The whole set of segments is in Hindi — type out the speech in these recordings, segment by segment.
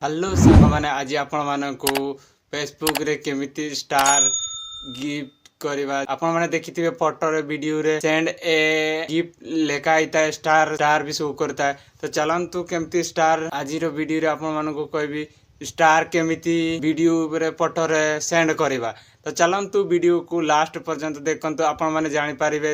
हेलो सांग मैंने आज आपण मानक फेसबुक रे केमिति स्टार गिफ्ट करवा आपण माने देखिथिबे फोटो रे वीडियो रे सेंड ए गिफ्ट लेखा आइता स्टार स्टार भी शो करता है। तो चलंतु केमिति स्टार आज रो वीडियो रे आपण मानक कहबी स्टार केमिति वीडियो रे फोटो रे सेंड करवा। तो चलंतु वीडियो को लास्ट पर्यंत देखंतु आपण माने जानि पारिबे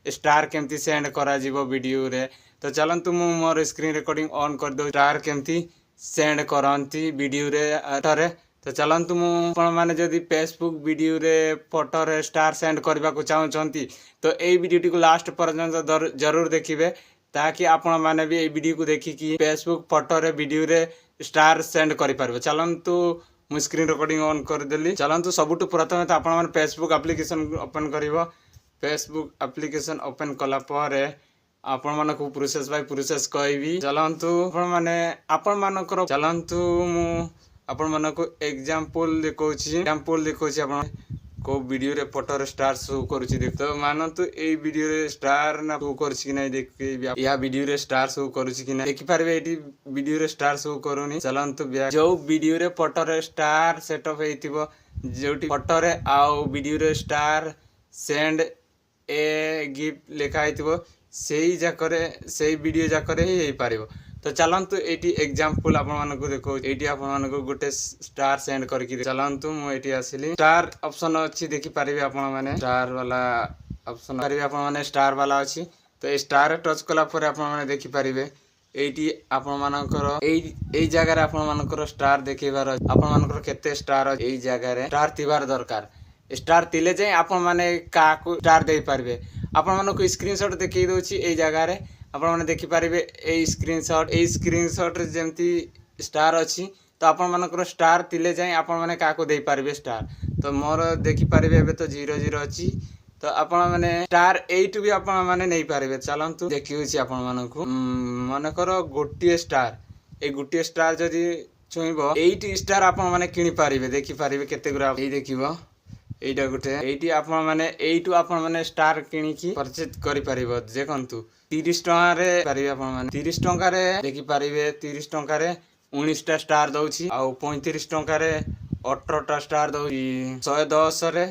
स्टार केमिति सेंड करा जीवो वीडियो रे। तो चलंतु मु मोर स्क्रीन रिकॉर्डिंग ऑन कर दो स्टार केमिति सेंड करती वीडियो रे। तो चलतु मुझे जदि फेसबुक वीडियो रे फोटो रे स्टार सेंड करने को चाहती तो यही वीडियो को लास्ट पर्यंत जरूर देखिए ताकि आपण मैंने भी वीडियो को देखिकी फेसबुक फोटो रे वीडियो रे स्टार सेंड कर। चलतु मु स्क्रीन रिकॉर्डिंग ऑन करदेली। चलतु सबुठ प्रथम तो आपण फेसबुक एप्लिकेशन ओपन कर फेसबुक एप्लिकेशन ओपन कलापर आपण मानक प्रोसेस बाय प्रोसेस कहबी। चलतु आपण मानकर चलतु मु आपण मानक एग्जांपल देखौछि आपण को वीडियो रे फोटो रे स्टार शो करूछि देख। तो मानतु ए वीडियो रे स्टार ना शो करूछि कि नै देखबी या वीडियो रे स्टार शो करूछि कि नै देखि पारबे। एटी वीडियो रे स्टार शो करूनी। चलतु जो वीडियो रे फोटो रे स्टार सेटअप हेतिबो जोटी फोटो रे आउ वीडियो रे स्टार सेंड ए गिफ्ट लिखा हेतिबो सेही जाकरे सेही वीडियो जाकरे ही पारिबो। तो चलंतु एटी एग्जांपल आपण मानको देखो एटी आपण मानको गोटे स्टार सेंड करके चलंतु मु एटी आसिली स्टार ऑप्शन अछि देखि पारिबे आपण माने स्टार वाला ऑप्शन पारिबे आपण माने स्टार वाला अछि। तो ए स्टार टच कला पर आपण माने देखि पारिबे एटी आपण मानकर एई जगह रे आपण मानकर स्टार देखिबार आपण मानकर केते स्टार एई जगह रे स्टार तिबार दरकार। स्टार तिले जाय आपण माने का को स्टार दे पारबे। आपण मानक स्क्रीनशॉट देखि दोछि एई जगह रे आपण माने देखि पारिबे एई स्क्रीनशॉट रे जेमती स्टार अछि। तो आपण मानकर स्टार तिले जाय आपण माने का को दे पारबे स्टार। तो मोर देखि पारिबे एबे तो 00 अछि। तो आपण माने स्टार 8 भी आपण माने नै पारिबे। चलंतु देखिउछि आपण मानक मानकर गोटिए स्टार ए गोटिए स्टार जदी छुइबो 8 स्टार आपण माने किनि पारिबे देखि पारिबे केते गुरा एई देखिबो एटा गोटे एटी आपण माने एइटु आपण माने स्टार किनिकी परचेज करि परिबो। देखंतु 30 टका रे पारिबे आपण माने 30 टका रे देखि पारिबे 30 टका रे 19 टा स्टार दउछि आ 35 टका रे 18 टा स्टार दउछि 110 रे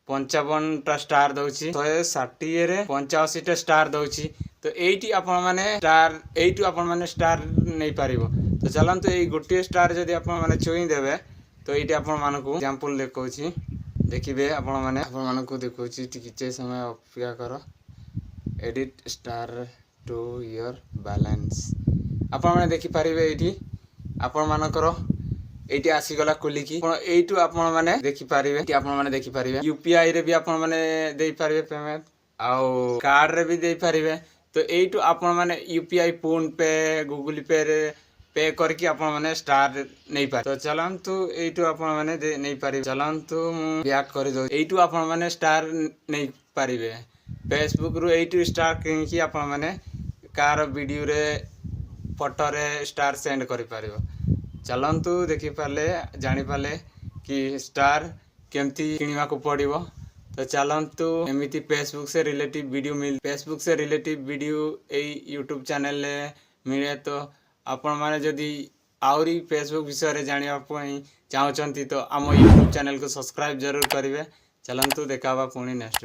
55 टा स्टार दउछि 160 रे 85 टा स्टार दउछि। तो एइटी आपण माने स्टार एइटु आपण माने स्टार नै पारिबो। तो चलंतु एई गोटे स्टार जदी आपण माने चोई देबे तो एइटी आपण मानकु एग्जांपल देखौछि देखिए आपण मानक देखौछि किछे समय अपेक्षा कर edit star to your balance आपण माने देखि पारिबे एठी आपण मानकर एठी आसी गला खोलिकी आपण एठू आपण माने देखि पारिबे कि आपण माने देखि पारिबे यूपीआई रे भी आपण माने देई पारिबे पेमेंट आउ कार्ड रे भी देई पारिबे। तो एठू आपण माने यूपीआई फोन पे गूगल पे रे पे करके आपण माने स्टार नहीं पारे। तो चलंतु एठू आपण माने नहीं पारे। चलंतु बैक कर दो एठू आपण माने स्टार नहीं पारिबे फेसबुक रु एठू स्टार किनकी आपण माने कार वीडियो रे फोटो रे स्टार सेंड करि पारिबो। चलंतु देखि पाले जानि पाले कि स्टार केमती किनिवा को पड़िबो। तो चलंतु एमिति फेसबुक से रिलेटिव वीडियो ए यूट्यूब चैनल ले मिले। तो आपण माने जदि आउरी फेसबुक विषय रे जानिया पई चाहउचंती तो आम यूट्यूब चैनल को सब्सक्राइब जरूर करिवे। चलंतु देखाबा पुणी नेक्स्ट।